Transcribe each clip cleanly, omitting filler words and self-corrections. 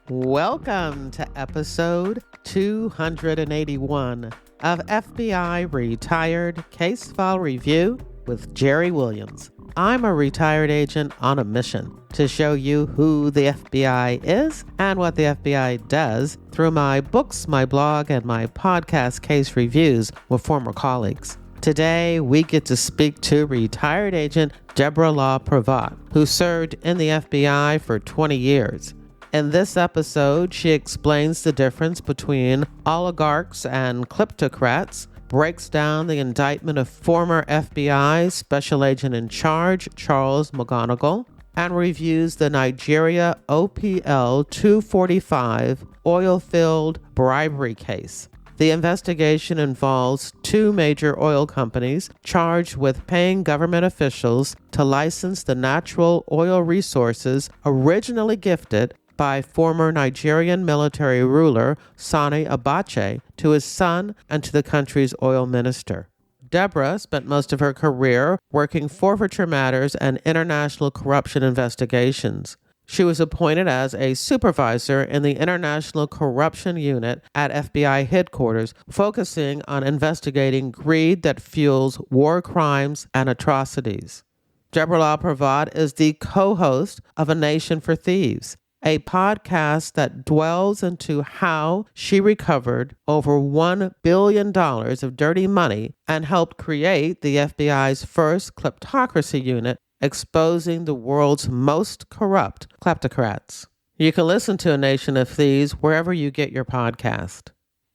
Welcome to episode 281 of FBI Retired Case File Review with Jerry Williams. I'm a retired agent on a mission to show you who the FBI is and what the FBI does through my books, my blog, and my podcast case reviews with former colleagues. Today, we get to speak to retired agent Debra LaPrevotte, who served in the FBI for 20 years. In this episode, she explains the difference between oligarchs and kleptocrats, breaks down the indictment of former FBI Special Agent in Charge Charles McGonigal, and reviews the Nigeria OPL 245 oil-filled bribery case. The investigation involves two major oil companies charged with paying government officials to license the natural oil resources originally gifted by former Nigerian military ruler Sani Abacha to his son and to the country's oil minister. Debra spent most of her career working forfeiture matters and international corruption investigations. She was appointed as a supervisor in the International Corruption Unit at FBI headquarters, focusing on investigating greed that fuels war crimes and atrocities. Debra LaPrevotte is the co-host of A Nation for Thieves, a podcast that dwells into how she recovered over $1 billion of dirty money and helped create the FBI's first kleptocracy unit, exposing the world's most corrupt kleptocrats. You can listen to A Nation of Thieves wherever you get your podcast.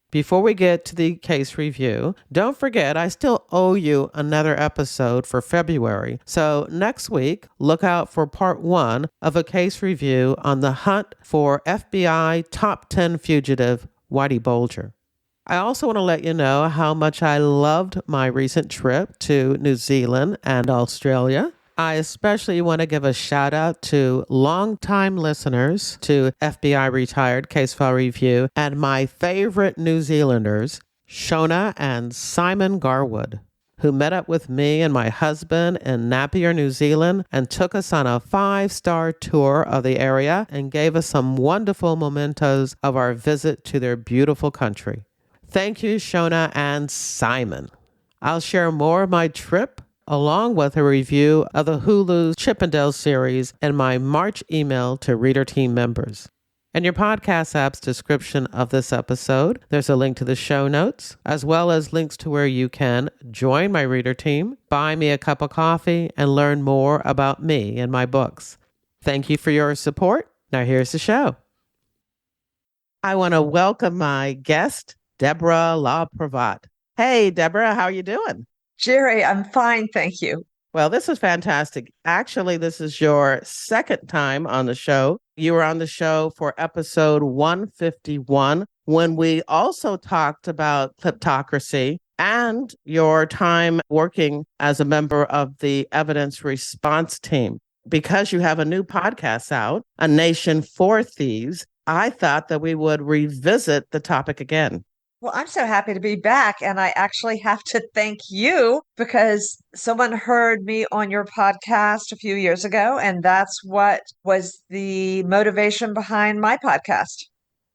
Before we get to the case review, don't forget I still owe you another episode for February. So next week, look out for part 1 of a case review on the hunt for FBI top 10 fugitive Whitey Bulger. I also want to let you know how much I loved my recent trip to New Zealand and Australia. I especially want to give a shout out to longtime listeners to FBI Retired Case File Review and my favorite New Zealanders, Shona and Simon Garwood, who met up with me and my husband in Napier, New Zealand, and took us on a 5-star tour of the area and gave us some wonderful mementos of our visit to their beautiful country. Thank you, Shona and Simon. I'll share more of my trip along with a review of the Hulu Chippendale series in my March email to Reader Team members. In your podcast app's description of this episode, there's a link to the show notes, as well as links to where you can join my Reader Team, buy me a cup of coffee, and learn more about me and my books. Thank you for your support. Now here's the show. I want to welcome my guest, Debra LaPrevotte. Hey, Debra, how are you doing? Jerry, I'm fine, thank you. Well, this is fantastic. Actually, this is your second time on the show. You were on the show for episode 151 when we also talked about kleptocracy and your time working as a member of the evidence response team. Because you have a new podcast out, A Nation for Thieves, I thought that we would revisit the topic again. Well, I'm so happy to be back, and I actually have to thank you because someone heard me on your podcast a few years ago, and that's what was the motivation behind my podcast.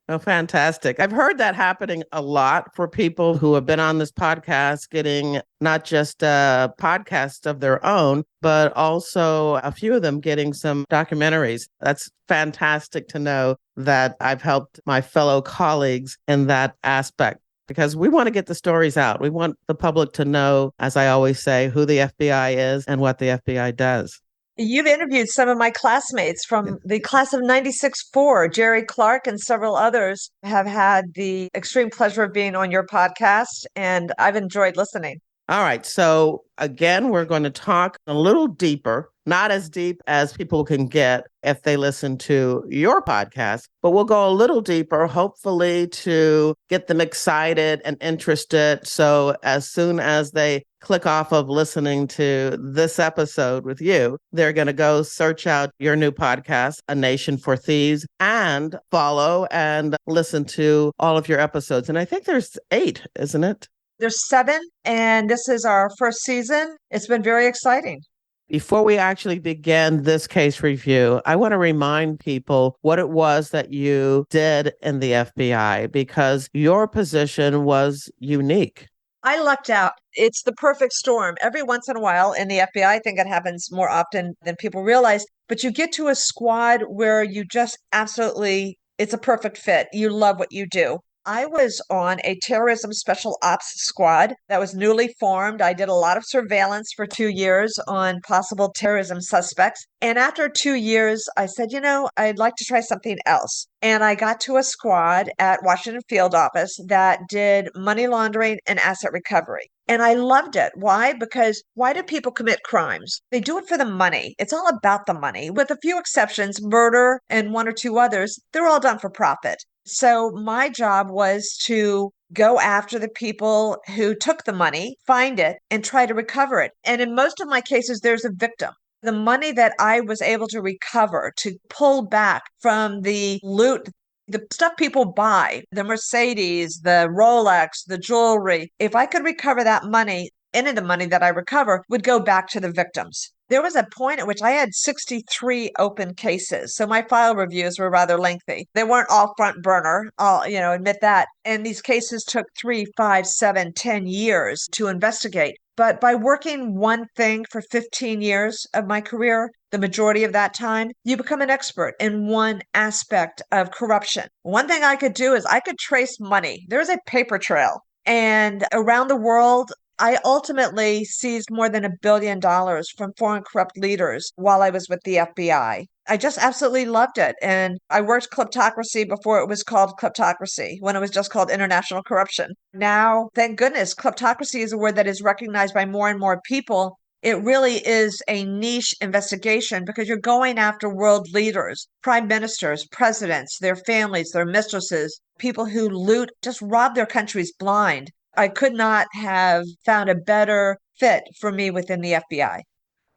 Oh, fantastic. I've heard that happening a lot for people who have been on this podcast, getting not just a podcast of their own, but also a few of them getting some documentaries. That's fantastic to know that I've helped my fellow colleagues in that aspect, because we want to get the stories out. We want the public to know, as I always say, who the FBI is and what the FBI does. You've interviewed some of my classmates from the class of 96-4. Jerry Clark and several others have had the extreme pleasure of being on your podcast, and I've enjoyed listening. All right. So again, we're going to talk a little deeper, not as deep as people can get if they listen to your podcast, but we'll go a little deeper, hopefully to get them excited and interested. So as soon as they click off of listening to this episode with you, they're going to go search out your new podcast, A Nation for Thieves, and follow and listen to all of your episodes. And I think there's 8, isn't it? There's 7, and this is our first season. It's been very exciting. Before we actually begin this case review, I want to remind people what it was that you did in the FBI because your position was unique. I lucked out. It's the perfect storm. Every once in a while in the FBI, I think it happens more often than people realize, but you get to a squad where you just absolutely, it's a perfect fit. You love what you do. I was on a terrorism special ops squad that was newly formed. I did a lot of surveillance for 2 years on possible terrorism suspects. And after 2 years, I said, I'd like to try something else. And I got to a squad at Washington Field Office that did money laundering and asset recovery. And I loved it. Why? Because why do people commit crimes? They do it for the money. It's all about the money. With a few exceptions, murder and one or two others, they're all done for profit. So my job was to go after the people who took the money, find it, and try to recover it. And in most of my cases, there's a victim. The money that I was able to recover, to pull back from the loot, the stuff people buy, the Mercedes, the Rolex, the jewelry, if I could recover that money, any of the money that I recover would go back to the victims. There was a point at which I had 63 open cases. So my file reviews were rather lengthy. They weren't all front burner, I'll admit that. And these cases took 3, 5, 7, 10 years to investigate. But by working one thing for 15 years of my career, the majority of that time, you become an expert in one aspect of corruption. One thing I could do is I could trace money. There's a paper trail. And around the world, I ultimately seized more than $1 billion from foreign corrupt leaders while I was with the FBI. I just absolutely loved it. And I worked kleptocracy before it was called kleptocracy, when it was just called international corruption. Now, thank goodness, kleptocracy is a word that is recognized by more and more people. It really is a niche investigation because you're going after world leaders, prime ministers, presidents, their families, their mistresses, people who loot, just rob their countries blind. I could not have found a better fit for me within the FBI.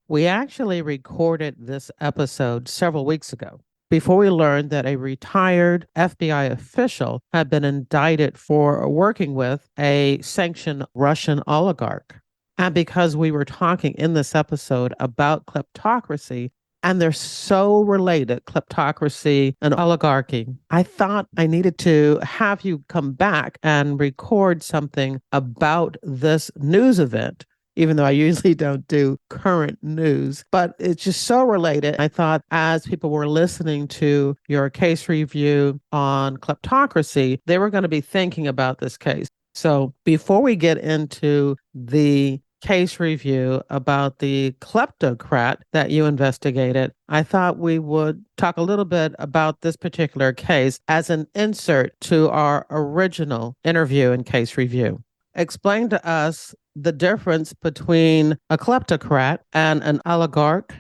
We actually recorded this episode several weeks ago before we learned that a retired FBI official had been indicted for working with a sanctioned Russian oligarch. And because we were talking in this episode about kleptocracy, and they're so related, kleptocracy and oligarchy, I thought I needed to have you come back and record something about this news event, even though I usually don't do current news, but it's just so related. I thought as people were listening to your case review on kleptocracy, they were going to be thinking about this case. So before we get into the case review about the kleptocrat that you investigated, I thought we would talk a little bit about this particular case as an insert to our original interview and case review. Explain to us the difference between a kleptocrat and an oligarch.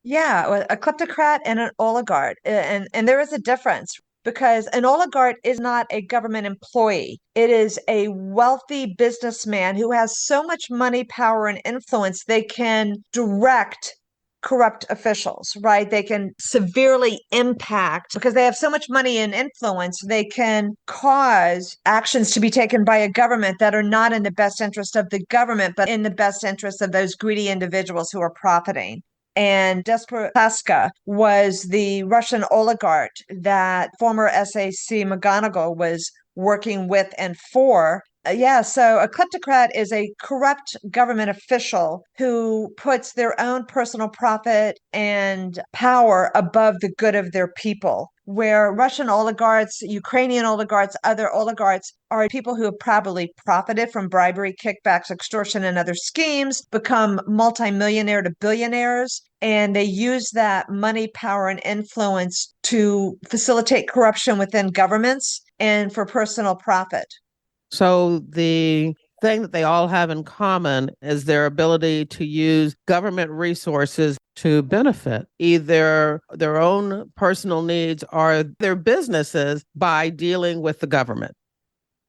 Yeah, well, a kleptocrat and an oligarch. And there is a difference because an oligarch is not a government employee. It is a wealthy businessman who has so much money, power, and influence, they can direct corrupt officials, right? They can severely impact because they have so much money and influence, they can cause actions to be taken by a government that are not in the best interest of the government, but in the best interest of those greedy individuals who are profiting. And Desperaska was the Russian oligarch that former SAC McGonigal was working with and for. Yeah, so a kleptocrat is a corrupt government official who puts their own personal profit and power above the good of their people. Where Russian oligarchs, Ukrainian oligarchs, other oligarchs are people who have probably profited from bribery, kickbacks, extortion, and other schemes, become multimillionaire to billionaires, and they use that money, power, and influence to facilitate corruption within governments and for personal profit. So the thing that they all have in common is their ability to use government resources to benefit either their own personal needs or their businesses by dealing with the government.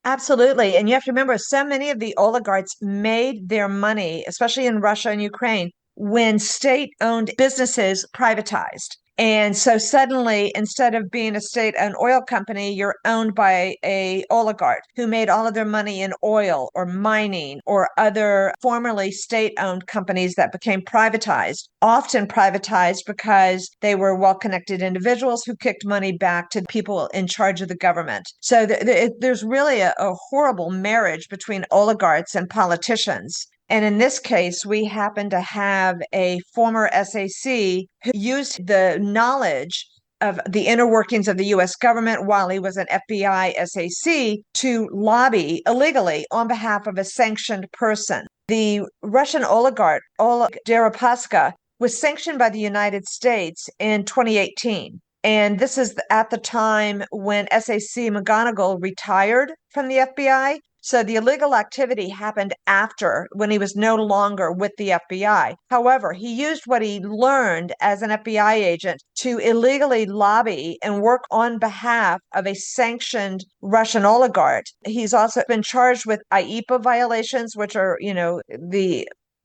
Absolutely. And you have to remember, so many of the oligarchs made their money, especially in Russia and Ukraine, when state owned businesses privatized. And so suddenly, instead of being a state-owned oil company, you're owned by a oligarch who made all of their money in oil or mining or other formerly state-owned companies that became privatized, often privatized because they were well-connected individuals who kicked money back to people in charge of the government. So there's really a horrible marriage between oligarchs and politicians. And in this case, we happen to have a former SAC who used the knowledge of the inner workings of the US government while he was an FBI SAC to lobby illegally on behalf of a sanctioned person. The Russian oligarch, Oleg Deripaska, was sanctioned by the United States in 2018. And this is at the time when SAC McGonigal retired from the FBI. So the illegal activity happened after, when he was no longer with the FBI. However, he used what he learned as an FBI agent to illegally lobby and work on behalf of a sanctioned Russian oligarch. He's also been charged with IEPA violations, which are,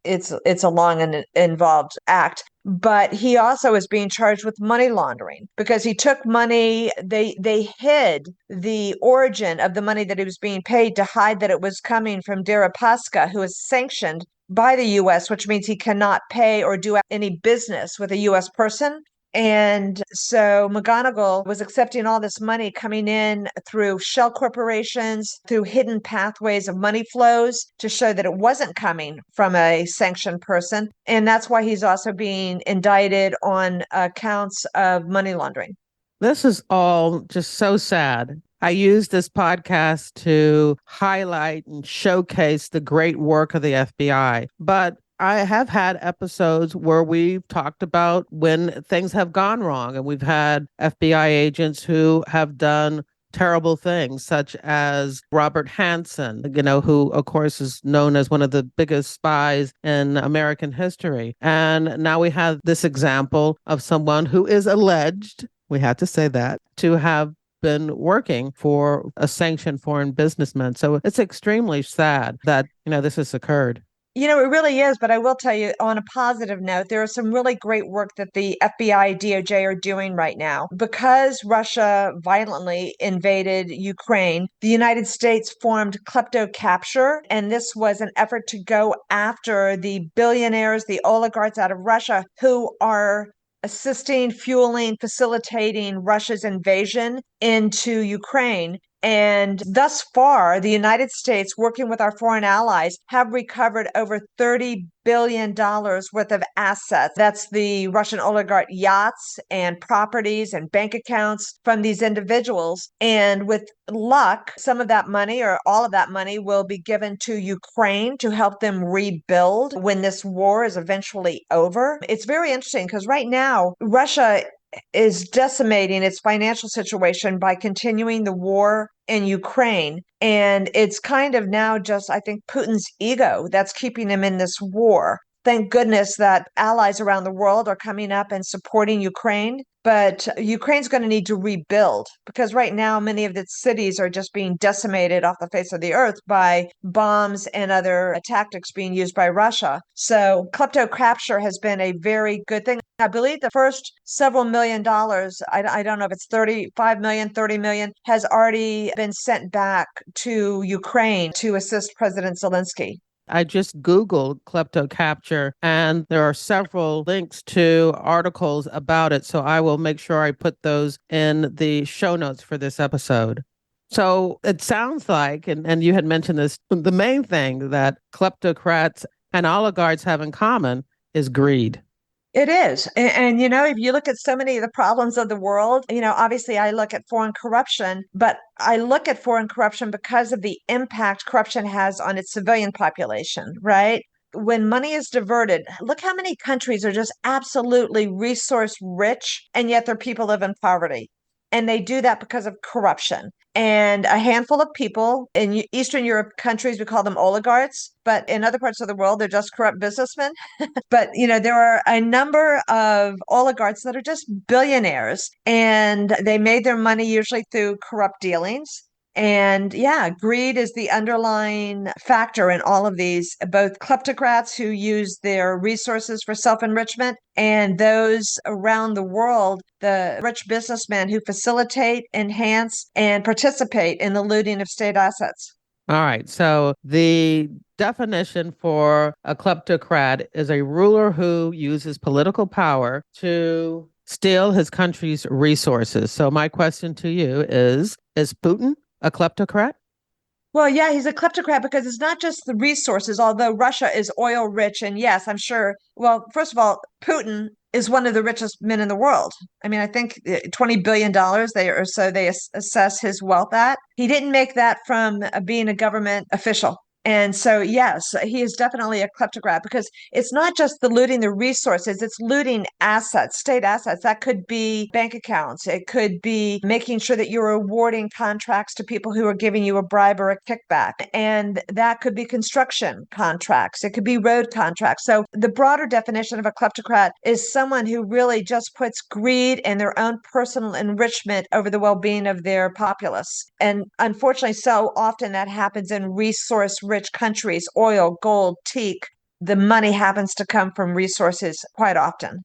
it's a long and involved act. But he also is being charged with money laundering because he took money. They hid the origin of the money that he was being paid to hide that it was coming from Deripaska, who is sanctioned by the U.S., which means he cannot pay or do any business with a U.S. person. And so McGonigal was accepting all this money coming in through shell corporations, through hidden pathways of money flows to show that it wasn't coming from a sanctioned person. And that's why he's also being indicted on counts of money laundering. This is all just so sad. I use this podcast to highlight and showcase the great work of the FBI, but I have had episodes where we've talked about when things have gone wrong, and we've had FBI agents who have done terrible things, such as Robert Hansen, who, of course, is known as one of the biggest spies in American history. And now we have this example of someone who is alleged, we had to say that, to have been working for a sanctioned foreign businessman. So it's extremely sad that, this has occurred. It really is. But I will tell you, on a positive note, there is some really great work that the FBI, DOJ are doing right now. Because Russia violently invaded Ukraine, the United States formed Kleptocrats. And this was an effort to go after the billionaires, the oligarchs out of Russia who are assisting, fueling, facilitating Russia's invasion into Ukraine. And thus far, the United States, working with our foreign allies, have recovered over $30 billion worth of assets. That's the Russian oligarch yachts and properties and bank accounts from these individuals. And with luck, some of that money or all of that money will be given to Ukraine to help them rebuild when this war is eventually over. It's very interesting because right now, Russia is decimating its financial situation by continuing the war in Ukraine. And it's kind of now just, I think, Putin's ego that's keeping him in this war. Thank goodness that allies around the world are coming up and supporting Ukraine. But Ukraine's going to need to rebuild because right now, many of its cities are just being decimated off the face of the earth by bombs and other tactics being used by Russia. So kleptocrats has been a very good thing. I believe the first several $1,000,000, I don't know if it's 35 million, 30 million, has already been sent back to Ukraine to assist President Zelensky. I just Googled Kleptocrats, and there are several links to articles about it. So I will make sure I put those in the show notes for this episode. So it sounds like, and you had mentioned this, the main thing that kleptocrats and oligarchs have in common is greed. It is. And, if you look at so many of the problems of the world, obviously I look at foreign corruption, but I look at foreign corruption because of the impact corruption has on its civilian population, right? When money is diverted, look how many countries are just absolutely resource rich, and yet their people live in poverty. And they do that because of corruption. And a handful of people in Eastern Europe countries, we call them oligarchs, but in other parts of the world, they're just corrupt businessmen. But, there are a number of oligarchs that are just billionaires, and they made their money usually through corrupt dealings. And yeah, greed is the underlying factor in all of these, both kleptocrats who use their resources for self-enrichment and those around the world, the rich businessmen who facilitate, enhance, and participate in the looting of state assets. All right. So the definition for a kleptocrat is a ruler who uses political power to steal his country's resources. So my question to you is Putin a kleptocrat? Well, yeah, he's a kleptocrat because it's not just the resources, although Russia is oil rich. And yes, I'm sure. Well, first of all, Putin is one of the richest men in the world. I mean, I think $20 billion they or so they assess his wealth at. He didn't make that from being a government official. And so, yes, he is definitely a kleptocrat because it's not just the looting the resources, it's looting assets, state assets. That could be bank accounts. It could be making sure that you're awarding contracts to people who are giving you a bribe or a kickback. And that could be construction contracts. It could be road contracts. So the broader definition of a kleptocrat is someone who really just puts greed and their own personal enrichment over the well-being of their populace. And unfortunately, so often that happens in resource rich countries, oil, gold, teak. The money happens to come from resources quite often.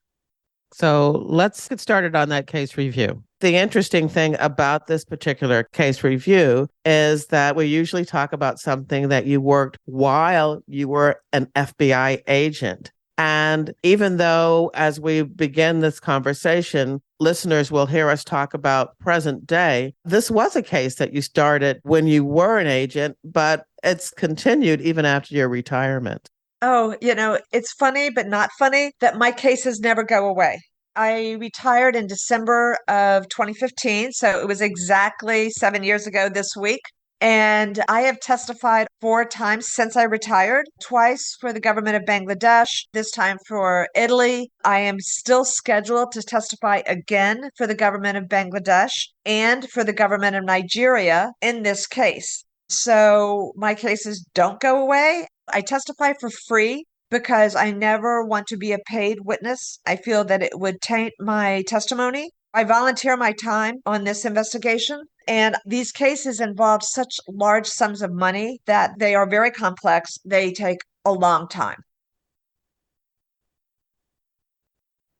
So let's get started on that case review. The interesting thing about this particular case review is that we usually talk about something that you worked while you were an FBI agent. And even though, as we begin this conversation, listeners will hear us talk about present day, this was a case that you started when you were an agent, but it's continued even after your retirement. Oh, it's funny, but not funny that my cases never go away. I retired in December of 2015, so it was exactly 7 years ago this week. And I have testified 4 times since I retired, twice for the government of Bangladesh, this time for Italy. I am still scheduled to testify again for the government of Bangladesh and for the government of Nigeria in this case. So my cases don't go away. I testify for free because I never want to be a paid witness. I feel that it would taint my testimony. I volunteer my time on this investigation, and these cases involve such large sums of money that they are very complex. They take a long time.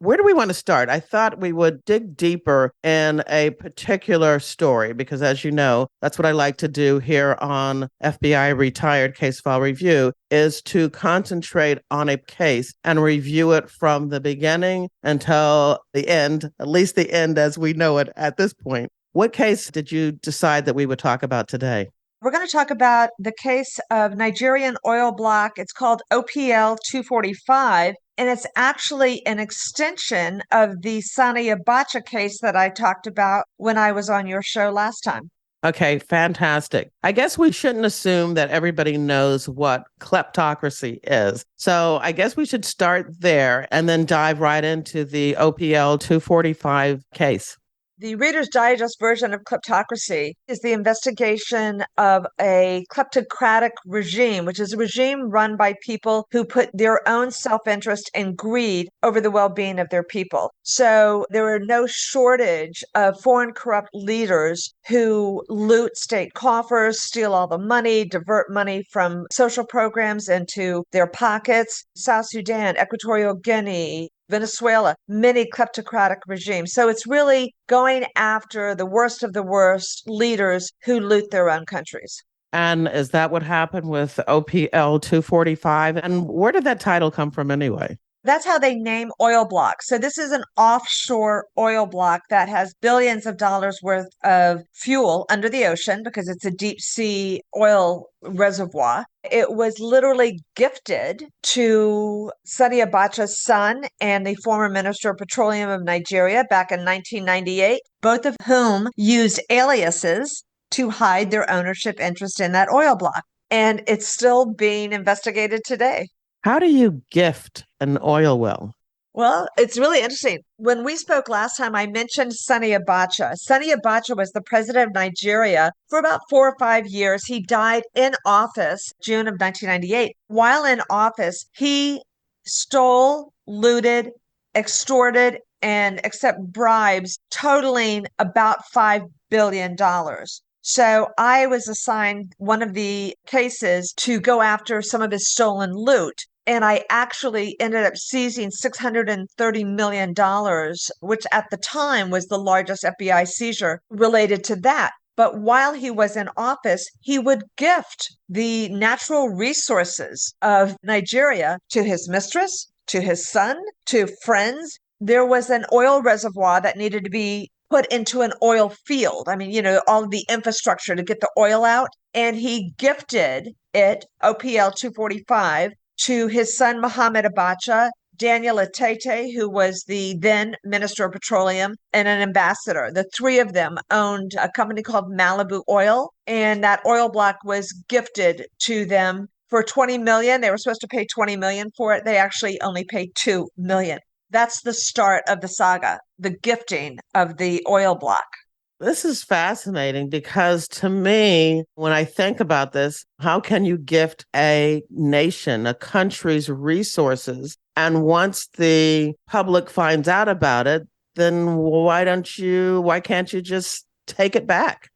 Where do we want to start? I thought we would dig deeper in a particular story because, as you know, that's what I like to do here on FBI Retired Case File Review is to concentrate on a case and review it from the beginning until the end, at least the end as we know it at this point. What case did you decide that we would talk about today? We're going to talk about the case of Nigerian oil block. It's called OPL 245, and it's actually an extension of the Sani Abacha case that I talked about when I was on your show last time. Okay, fantastic. I guess we shouldn't assume that everybody knows what kleptocracy is. So I guess we should start there and then dive right into the OPL 245 case. The Reader's Digest version of kleptocracy is the investigation of a kleptocratic regime, which is a regime run by people who put their own self-interest and greed over the well-being of their people. So there are no shortage of foreign corrupt leaders who loot state coffers, steal all the money, divert money from social programs into their pockets. South Sudan, Equatorial Guinea, Venezuela, many kleptocratic regimes. So it's really going after the worst of the worst leaders who loot their own countries. And is that what happened with OPL 245? And where did that title come from anyway? That's how they name oil blocks. So this is an offshore oil block that has billions of dollars worth of fuel under the ocean because it's a deep sea oil reservoir. It was literally gifted to Sani Abacha's son and the former Minister of Petroleum of Nigeria back in 1998, both of whom used aliases to hide their ownership interest in that oil block. And it's still being investigated today. How do you gift an oil well? Well, it's really interesting. When we spoke last time, I mentioned Sani Abacha. Sani Abacha was the president of Nigeria for about 4 or 5 years. He died in office June of 1998. While in office, he stole, looted, extorted, and accepted bribes totaling about $5 billion. So I was assigned one of the cases to go after some of his stolen loot. And I actually ended up seizing $630 million, which at the time was the largest FBI seizure related to that. But while he was in office, he would gift the natural resources of Nigeria to his mistress, to his son, to friends. There was an oil reservoir that needed to be put into an oil field. I mean, all of the infrastructure to get the oil out. And he gifted it, OPL 245, to his son, Mohammed Abacha, Daniel Atete, who was the then Minister of Petroleum, and an ambassador. The three of them owned a company called Malibu Oil, and that oil block was gifted to them for 20 million. They were supposed to pay 20 million for it. They actually only paid 2 million. That's the start of the saga, the gifting of the oil block. This is fascinating because to me, when I think about this, how can you gift a nation, a country's resources? And once the public finds out about it, then why can't you just take it back?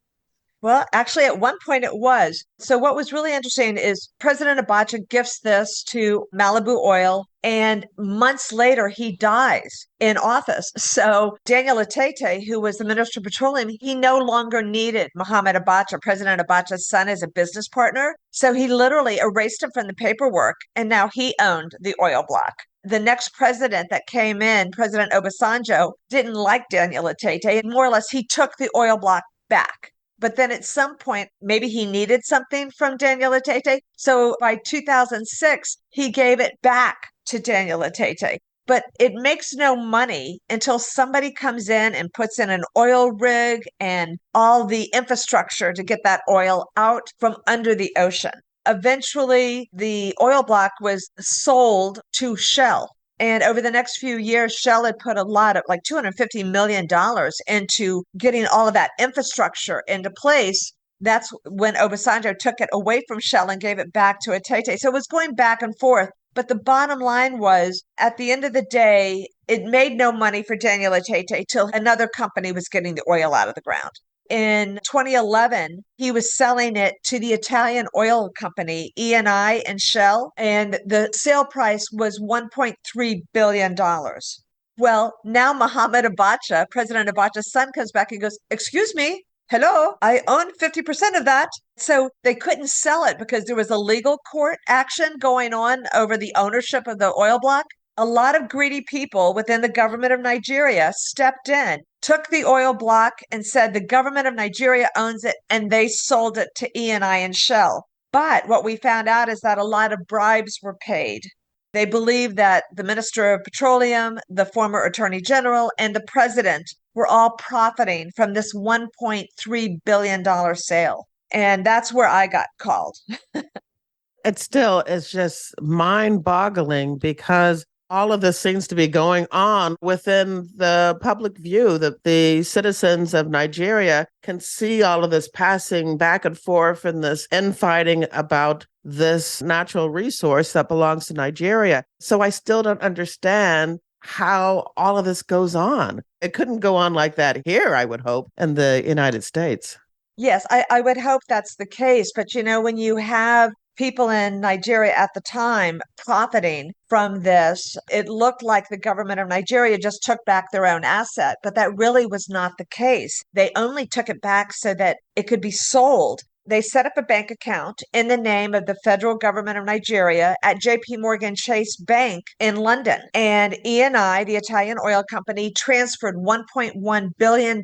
Well, actually, at one point it was. So, what was really interesting is President Abacha gifts this to Malibu Oil, and months later, he dies in office. So, Daniel Atete, who was the Minister of Petroleum, he no longer needed Mohammed Abacha, President Abacha's son, as a business partner. So, he literally erased him from the paperwork, and now he owned the oil block. The next president that came in, President Obasanjo, didn't like Daniel Atete, and more or less he took the oil block back. But then at some point, maybe he needed something from Daniel Atete. So by 2006, he gave it back to Daniel Atete. But it makes no money until somebody comes in and puts in an oil rig and all the infrastructure to get that oil out from under the ocean. Eventually, the oil block was sold to Shell. And over the next few years, Shell had put a lot of like $250 million into getting all of that infrastructure into place. That's when Obasanjo took it away from Shell and gave it back to Atete. So it was going back and forth. But the bottom line was, at the end of the day, it made no money for Daniel Atete till another company was getting the oil out of the ground. In 2011, he was selling it to the Italian oil company, Eni and Shell, and the sale price was $1.3 billion. Well, now Mohammed Abacha, President Abacha's son, comes back and goes, "Excuse me, hello, I own 50% of that." So they couldn't sell it because there was a legal court action going on over the ownership of the oil block. A lot of greedy people within the government of Nigeria stepped in, took the oil block, and said the government of Nigeria owns it, and they sold it to Eni and Shell. But what we found out is that a lot of bribes were paid. They believe that the Minister of Petroleum, the former Attorney General, and the President were all profiting from this $1.3 billion sale. And that's where I got called. It still is just mind boggling because all of this seems to be going on within the public view, that the citizens of Nigeria can see all of this passing back and forth and this infighting about this natural resource that belongs to Nigeria. So I still don't understand how all of this goes on. It couldn't go on like that here, I would hope, in the United States. Yes, I would hope that's the case. But when you have people in Nigeria at the time profiting from this, it looked like the government of Nigeria just took back their own asset, but that really was not the case. They only took it back so that it could be sold. They set up a bank account in the name of the federal government of Nigeria at JP Morgan Chase Bank in London. And Eni, the Italian oil company, transferred $1.1 billion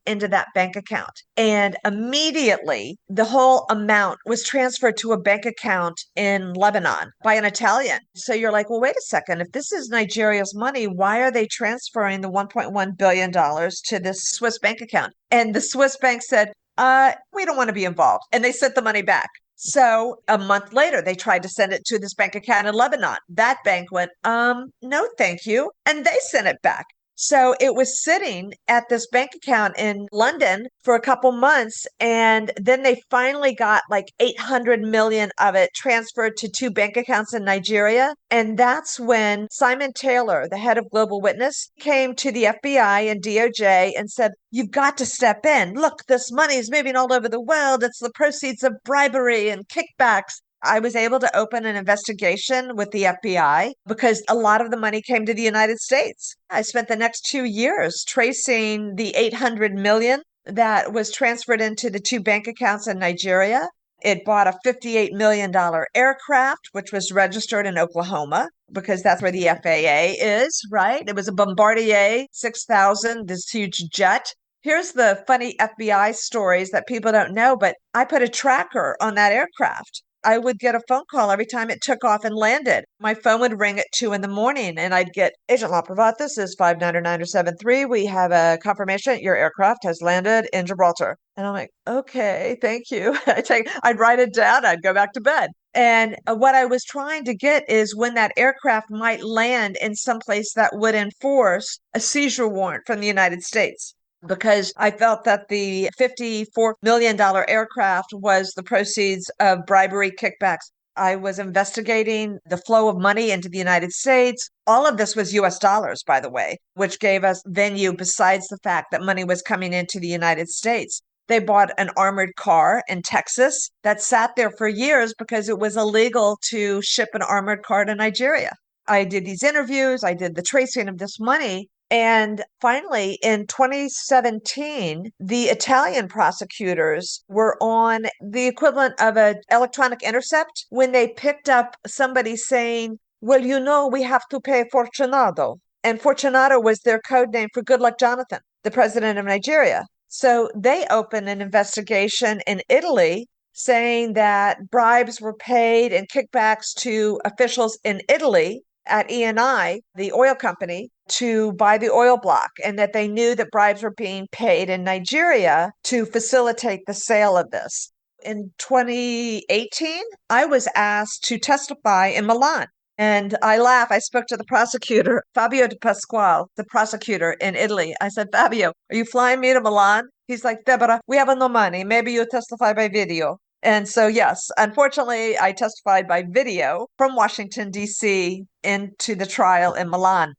into that bank account. And immediately, the whole amount was transferred to a bank account in Lebanon by an Italian. So you're like, well, wait a second. If this is Nigeria's money, why are they transferring the $1.1 billion to this Swiss bank account? And the Swiss bank said, we don't want to be involved. And they sent the money back. So a month later, they tried to send it to this bank account in Lebanon. That bank went, no, thank you. And they sent it back. So it was sitting at this bank account in London for a couple months. And then they finally got like 800 million of it transferred to two bank accounts in Nigeria. And that's when Simon Taylor, the head of Global Witness, came to the FBI and DOJ and said, "You've got to step in. Look, this money is moving all over the world. It's the proceeds of bribery and kickbacks." I was able to open an investigation with the FBI because a lot of the money came to the United States. I spent the next 2 years tracing the 800 million that was transferred into the two bank accounts in Nigeria. It bought a $58 million aircraft, which was registered in Oklahoma because that's where the FAA is, right? It was a Bombardier 6000, this huge jet. Here's the funny FBI stories that people don't know, but I put a tracker on that aircraft. I would get a phone call every time it took off and landed. My phone would ring at 2 in the morning and I'd get, "Agent LaPrevotte, this is 599073. We have a confirmation your aircraft has landed in Gibraltar." And I'm like, "Okay, thank you." I'd write it down, I'd go back to bed. And what I was trying to get is when that aircraft might land in some place that would enforce a seizure warrant from the United States, because I felt that the $54 million aircraft was the proceeds of bribery kickbacks. I was investigating the flow of money into the United States. All of this was US dollars, by the way, which gave us venue besides the fact that money was coming into the United States. They bought an armored car in Texas that sat there for years because it was illegal to ship an armored car to Nigeria. I did these interviews, I did the tracing of this money. And finally, in 2017, the Italian prosecutors were on the equivalent of an electronic intercept when they picked up somebody saying, "Well, we have to pay Fortunato." And Fortunato was their code name for Good Luck Jonathan, the president of Nigeria. So they opened an investigation in Italy saying that bribes were paid and kickbacks to officials in Italy at Eni, the oil company, to buy the oil block, and that they knew that bribes were being paid in Nigeria to facilitate the sale of this. In 2018, I was asked to testify in Milan. And I laugh. I spoke to the prosecutor, Fabio De Pasquale, the prosecutor in Italy. I said, "Fabio, are you flying me to Milan?" He's like, "Debra, we have no money. Maybe you testify by video." And so, yes, unfortunately, I testified by video from Washington, D.C. into the trial in Milan.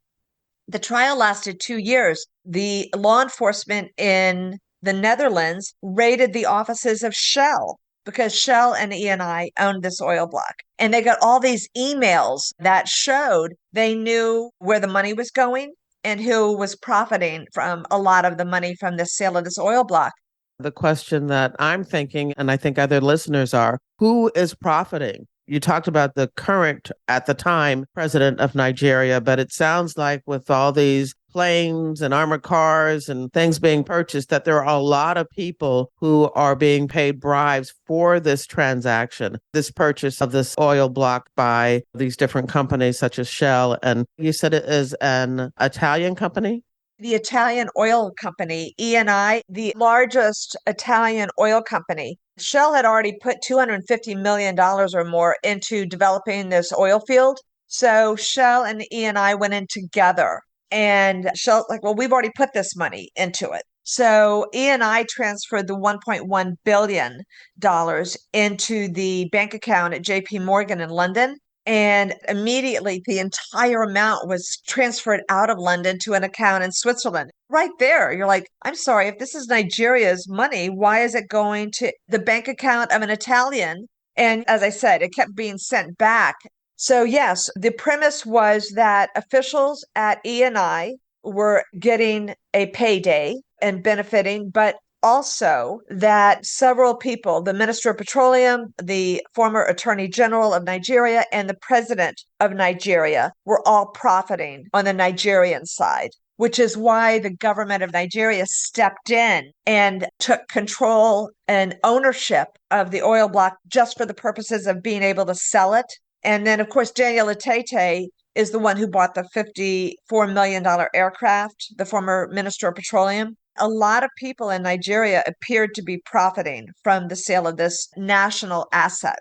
The trial lasted 2 years. The law enforcement in the Netherlands raided the offices of Shell because Shell and Eni owned this oil block. And they got all these emails that showed they knew where the money was going and who was profiting from a lot of the money from the sale of this oil block. The question that I'm thinking, and I think other listeners are, who is profiting? You talked about the current, at the time, president of Nigeria, but it sounds like with all these planes and armored cars and things being purchased, that there are a lot of people who are being paid bribes for this transaction, this purchase of this oil block by these different companies such as Shell. And you said it is an Italian company? The Italian oil company, Eni, the largest Italian oil company. Shell had already put $250 million or more into developing this oil field. So Shell and Eni went in together, and Shell, like, "Well, we've already put this money into it." So Eni transferred the $1.1 billion into the bank account at JP Morgan in London. And immediately the entire amount was transferred out of London to an account in Switzerland. Right there, you're like, "I'm sorry, if this is Nigeria's money, why is it going to the bank account of an Italian?" And as I said, it kept being sent back. So, yes, the premise was that officials at Eni were getting a payday and benefiting, but also that several people, the Minister of Petroleum, the former Attorney General of Nigeria, and the President of Nigeria were all profiting on the Nigerian side, which is why the government of Nigeria stepped in and took control and ownership of the oil block just for the purposes of being able to sell it. And then, of course, Daniel Atete is the one who bought the $54 million aircraft, the former Minister of Petroleum. A lot of people in Nigeria appeared to be profiting from the sale of this national asset.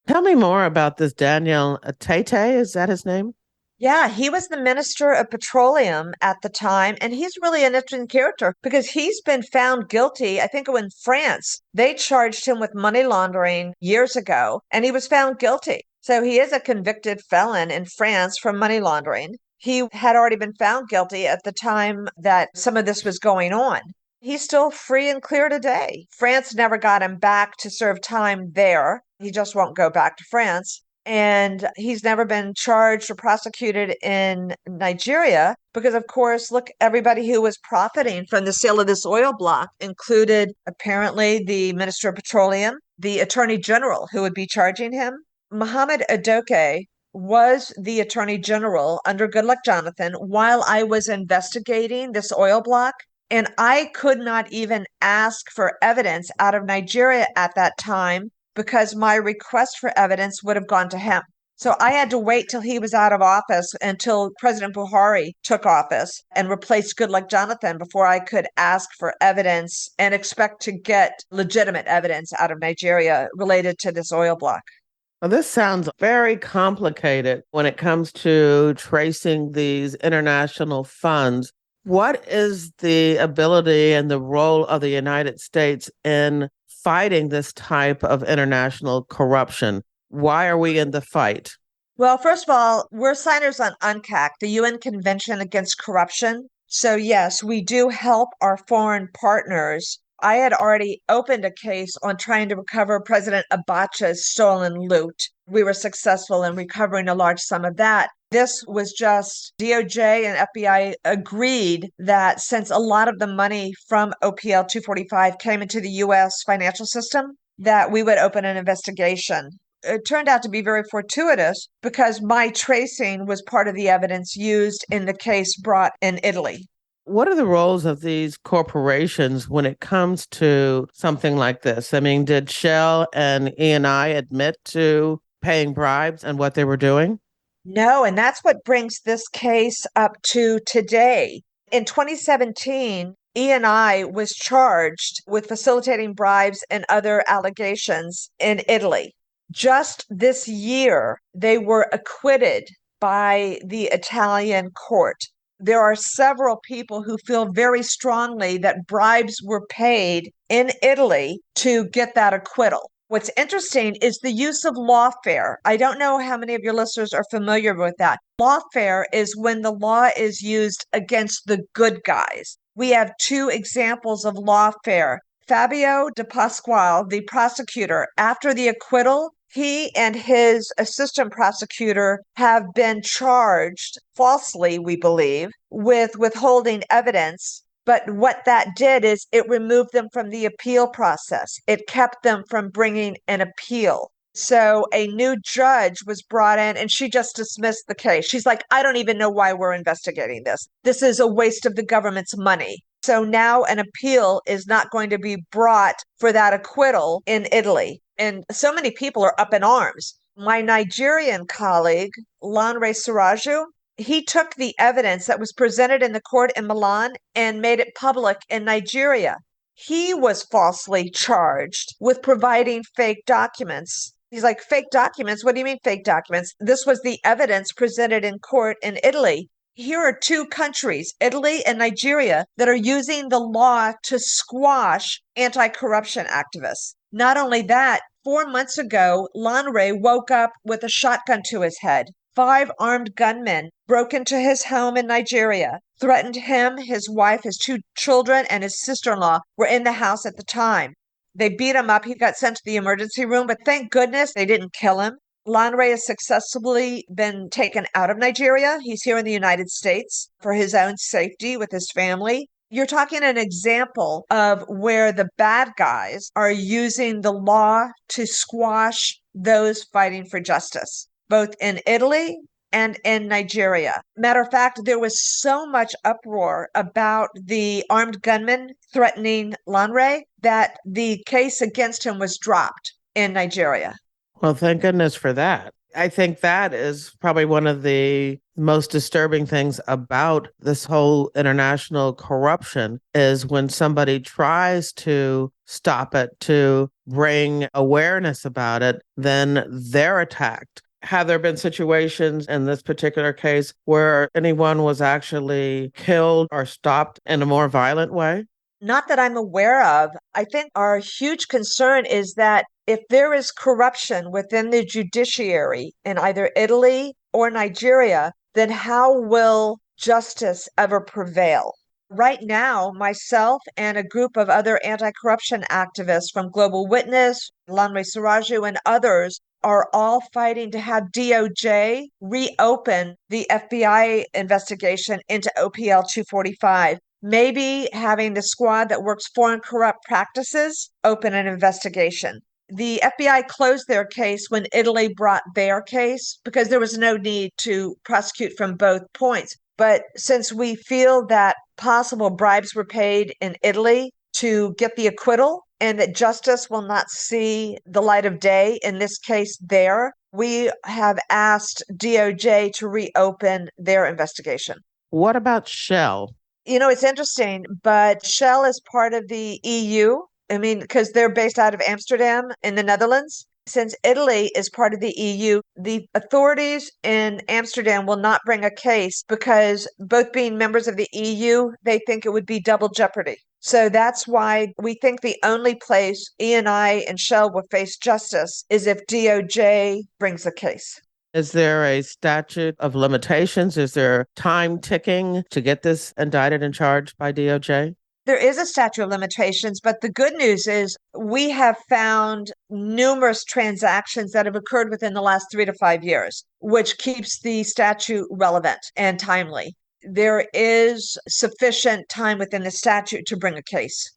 Tell me more about this Daniel Tate. Is that his name? Yeah, he was the Minister of Petroleum at the time, and he's really an interesting character because he's been found guilty. I think in France, they charged him with money laundering years ago, and he was found guilty. So he is a convicted felon in France for money laundering. He had already been found guilty at the time that some of this was going on. He's still free and clear today. France never got him back to serve time there. He just won't go back to France. And he's never been charged or prosecuted in Nigeria because, of course, look, everybody who was profiting from the sale of this oil block included apparently the Minister of Petroleum, the Attorney General who would be charging him. Mohammed Adoke was the Attorney General under Goodluck Jonathan while I was investigating this oil block. And I could not even ask for evidence out of Nigeria at that time because my request for evidence would have gone to him. So I had to wait till he was out of office until President Buhari took office and replaced Goodluck Jonathan before I could ask for evidence and expect to get legitimate evidence out of Nigeria related to this oil block. Well, this sounds very complicated when it comes to tracing these international funds. What is the ability and the role of the United States in fighting this type of international corruption? Why are we in the fight? Well, first of all, we're signers on UNCAC, the UN Convention Against Corruption. So, yes, we do help our foreign partners. I had already opened a case on trying to recover President Abacha's stolen loot. We were successful in recovering a large sum of that. This was just DOJ and FBI agreed that since a lot of the money from OPL 245 came into the US financial system, that we would open an investigation. It turned out to be very fortuitous because my tracing was part of the evidence used in the case brought in Italy. What are the roles of these corporations when it comes to something like this? I mean, did Shell and E&I admit to paying bribes and what they were doing? No, and that's what brings this case up to today. In 2017, E&I was charged with facilitating bribes and other allegations in Italy. Just this year, they were acquitted by the Italian court. There are several people who feel very strongly that bribes were paid in Italy to get that acquittal. What's interesting is the use of lawfare. I don't know how many of your listeners are familiar with that. Lawfare is when the law is used against the good guys. We have two examples of lawfare. Fabio De Pasquale, the prosecutor, after the acquittal, he and his assistant prosecutor have been charged falsely, we believe, with withholding evidence. But what that did is it removed them from the appeal process. It kept them from bringing an appeal. So a new judge was brought in and she just dismissed the case. She's like, I don't even know why we're investigating this. This is a waste of the government's money. So now an appeal is not going to be brought for that acquittal in Italy. And so many people are up in arms. My Nigerian colleague, Lanre Siraju, he took the evidence that was presented in the court in Milan and made it public in Nigeria. He was falsely charged with providing fake documents. He's like, fake documents? What do you mean fake documents? This was the evidence presented in court in Italy. Here are two countries, Italy and Nigeria, that are using the law to squash anti-corruption activists. Not only that, 4 months ago, Lanre woke up with a shotgun to his head. 5 armed gunmen broke into his home in Nigeria, threatened him, his wife, his 2 children, and his sister-in-law were in the house at the time. They beat him up. He got sent to the emergency room, but thank goodness they didn't kill him. Lanre has successfully been taken out of Nigeria. He's here in the United States for his own safety with his family. You're talking an example of where the bad guys are using the law to squash those fighting for justice, both in Italy and in Nigeria. Matter of fact, there was so much uproar about the armed gunman threatening Lanre that the case against him was dropped in Nigeria. Well, thank goodness for that. I think that is probably one of the most disturbing things about this whole international corruption is when somebody tries to stop it, to bring awareness about it, then they're attacked. Have there been situations in this particular case where anyone was actually killed or stopped in a more violent way? Not that I'm aware of. I think our huge concern is that if there is corruption within the judiciary in either Italy or Nigeria, then how will justice ever prevail? Right now, myself and a group of other anti corruption activists from Global Witness, Lanre Siraju, and others are all fighting to have DOJ reopen the FBI investigation into OPL 245. Maybe having the squad that works foreign corrupt practices open an investigation. The FBI closed their case when Italy brought their case because there was no need to prosecute from both points. But since we feel that possible bribes were paid in Italy to get the acquittal and that justice will not see the light of day, in this case there, we have asked DOJ to reopen their investigation. What about Shell? It's interesting, but Shell is part of the EU. I mean, because they're based out of Amsterdam in the Netherlands. Since Italy is part of the EU, the authorities in Amsterdam will not bring a case because both being members of the EU, they think it would be double jeopardy. So that's why we think the only place Eni and Shell will face justice is if DOJ brings a case. Is there a statute of limitations? Is there time ticking to get this indicted and charged by DOJ? There is a statute of limitations, but the good news is we have found numerous transactions that have occurred within the last 3 to 5 years, which keeps the statute relevant and timely. There is sufficient time within the statute to bring a case.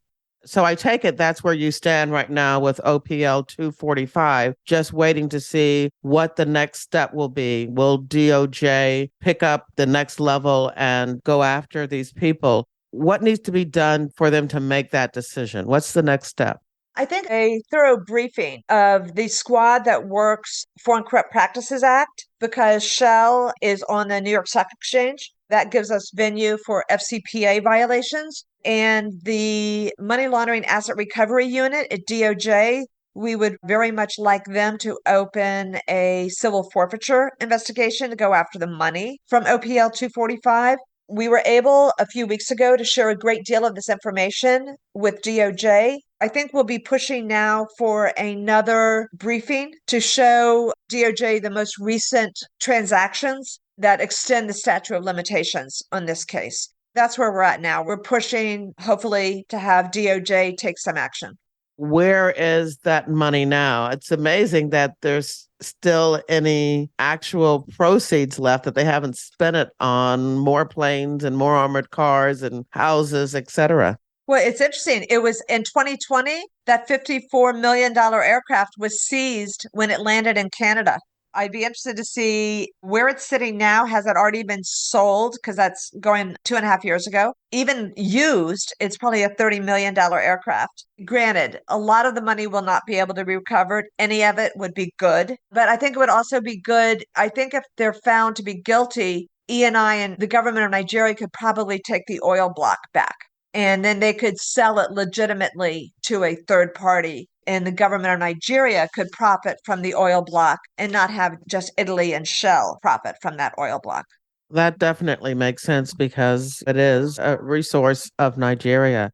So I take it that's where you stand right now with OPL 245, just waiting to see what the next step will be. Will DOJ pick up the next level and go after these people? What needs to be done for them to make that decision? What's the next step? I think a thorough briefing of the squad that works Foreign Corrupt Practices Act, because Shell is on the New York Stock Exchange. That gives us venue for FCPA violations. And the Money Laundering Asset Recovery Unit at DOJ, we would very much like them to open a civil forfeiture investigation to go after the money from OPL 245. We were able a few weeks ago to share a great deal of this information with DOJ. I think we'll be pushing now for another briefing to show DOJ the most recent transactions that extend the statute of limitations on this case. That's where we're at now. We're pushing, hopefully, to have DOJ take some action. Where is that money now? It's amazing that there's still any actual proceeds left, that they haven't spent it on more planes and more armored cars and houses, etc. Well, it's interesting. It was in 2020 that $54 million aircraft was seized when it landed in Canada. I'd be interested to see where it's sitting now. Has it already been sold? Because that's going 2.5 years ago. Even used, it's probably a $30 million aircraft. Granted, a lot of the money will not be able to be recovered. Any of it would be good. But I think it would also be good. I think if they're found to be guilty, Eni and the government of Nigeria could probably take the oil block back. And then they could sell it legitimately to a third party. And the government of Nigeria could profit from the oil block and not have just Italy and Shell profit from that oil block. That definitely makes sense because it is a resource of Nigeria.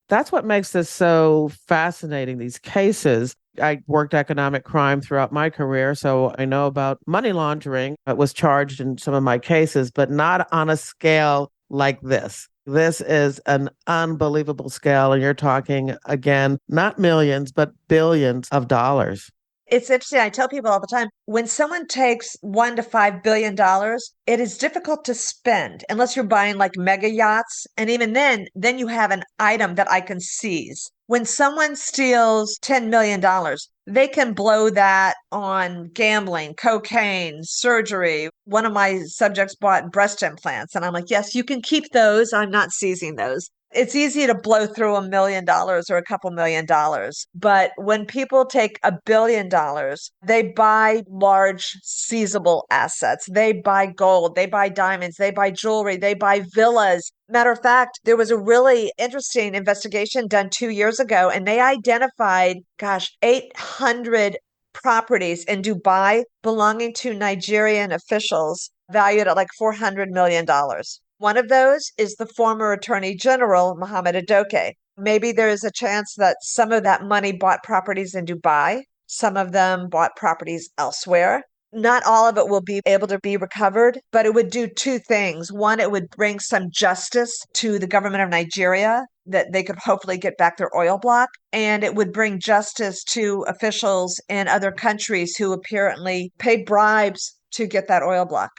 That's what makes this so fascinating, these cases. I worked economic crime throughout my career, so I know about money laundering. It was charged in some of my cases, but not on a scale like this. This is an unbelievable scale, and you're talking, again, not millions, but billions of dollars. It's interesting. I tell people all the time, when someone takes $1 to $5 billion, it is difficult to spend unless you're buying like mega yachts. And even then you have an item that I can seize. When someone steals $10 million, they can blow that on gambling, cocaine, surgery. One of my subjects bought breast implants, and I'm like, yes, you can keep those. I'm not seizing those. It's easy to blow through $1 million or a couple $1 million. But when people take $1 billion, they buy large seizable assets. They buy gold, they buy diamonds, they buy jewelry, they buy villas. Matter of fact, there was a really interesting investigation done 2 years ago, and they identified, 800 properties in Dubai belonging to Nigerian officials valued at like $400 million. One of those is the former Attorney General, Mohammed Adoke. Maybe there is a chance that some of that money bought properties in Dubai. Some of them bought properties elsewhere. Not all of it will be able to be recovered, but it would do two things. One, it would bring some justice to the government of Nigeria that they could hopefully get back their oil block. And it would bring justice to officials in other countries who apparently paid bribes to get that oil block.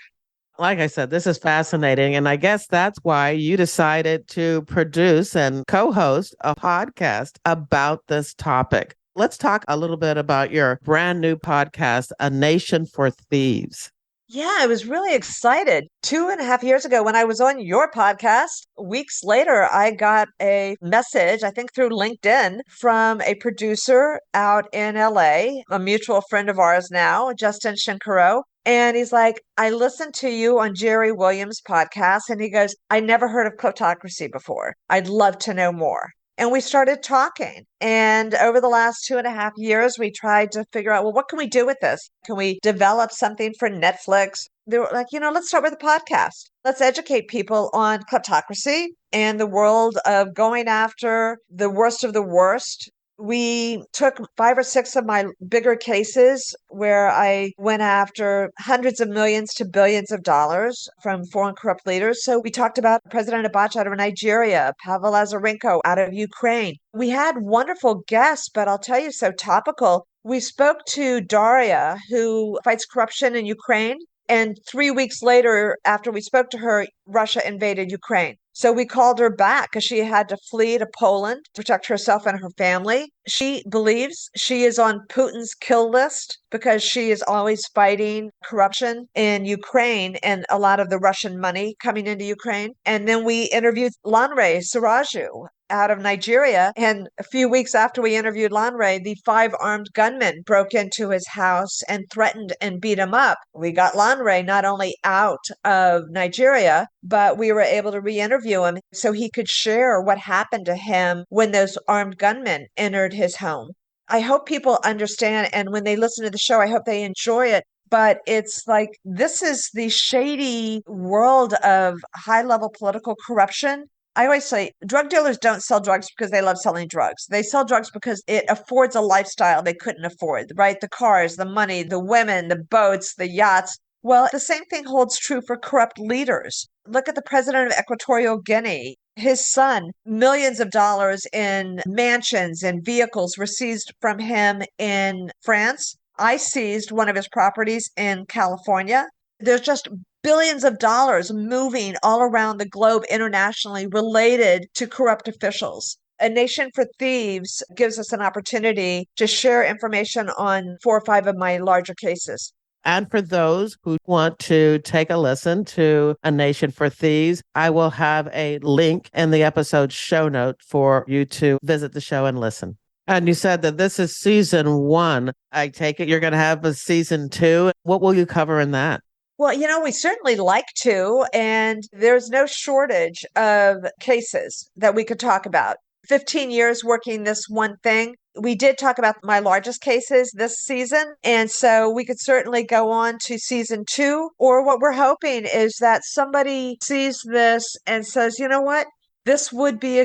Like I said, this is fascinating. And I guess that's why you decided to produce and co host a podcast about this topic. Let's talk a little bit about your brand new podcast, A Nation for Thieves. Yeah, I was really excited. 2.5 years ago, when I was on your podcast, weeks later, I got a message, I think through LinkedIn, from a producer out in LA, a mutual friend of ours now, Justin Shinkaro. And he's like, I listened to you on Jerry Williams' podcast. And he goes, I never heard of Kleptocracy before. I'd love to know more. And we started talking. And over the last 2.5 years, we tried to figure out, well, what can we do with this? Can we develop something for Netflix? They were like, let's start with a podcast. Let's educate people on kleptocracy and the world of going after the worst of the worst. We took 5 or 6 of my bigger cases where I went after hundreds of millions to billions of dollars from foreign corrupt leaders. So we talked about President Abacha out of Nigeria, Pavel Lazarenko out of Ukraine. We had wonderful guests, but I'll tell you, so topical. We spoke to Daria, who fights corruption in Ukraine. And 3 weeks later, after we spoke to her, Russia invaded Ukraine. So we called her back because she had to flee to Poland to protect herself and her family. She believes she is on Putin's kill list because she is always fighting corruption in Ukraine and a lot of the Russian money coming into Ukraine. And then we interviewed Lanre Siraju out of Nigeria. And a few weeks after we interviewed Lanre, the 5 armed gunmen broke into his house and threatened and beat him up. We got Lanre not only out of Nigeria, but we were able to re-interview him so he could share what happened to him when those armed gunmen entered his home. I hope people understand, and when they listen to the show, I hope they enjoy it. But it's like, this is the shady world of high-level political corruption. I always say drug dealers don't sell drugs because they love selling drugs. They sell drugs because it affords a lifestyle they couldn't afford, right? The cars, the money, the women, the boats, the yachts. Well, the same thing holds true for corrupt leaders. Look at the president of Equatorial Guinea. His son, millions of dollars in mansions and vehicles were seized from him in France. I seized one of his properties in California. There's just billions of dollars moving all around the globe internationally related to corrupt officials. A Nation for Thieves gives us an opportunity to share information on 4 or 5 of my larger cases. And for those who want to take a listen to A Nation for Thieves, I will have a link in the episode show note for you to visit the show and listen. And you said that this is season 1. I take it you're going to have a season 2. What will you cover in that? Well, we certainly like to, and there's no shortage of cases that we could talk about. 15 years working this one thing. We did talk about my largest cases this season, and so we could certainly go on to season 2. Or what we're hoping is that somebody sees this and says, you know what? This would be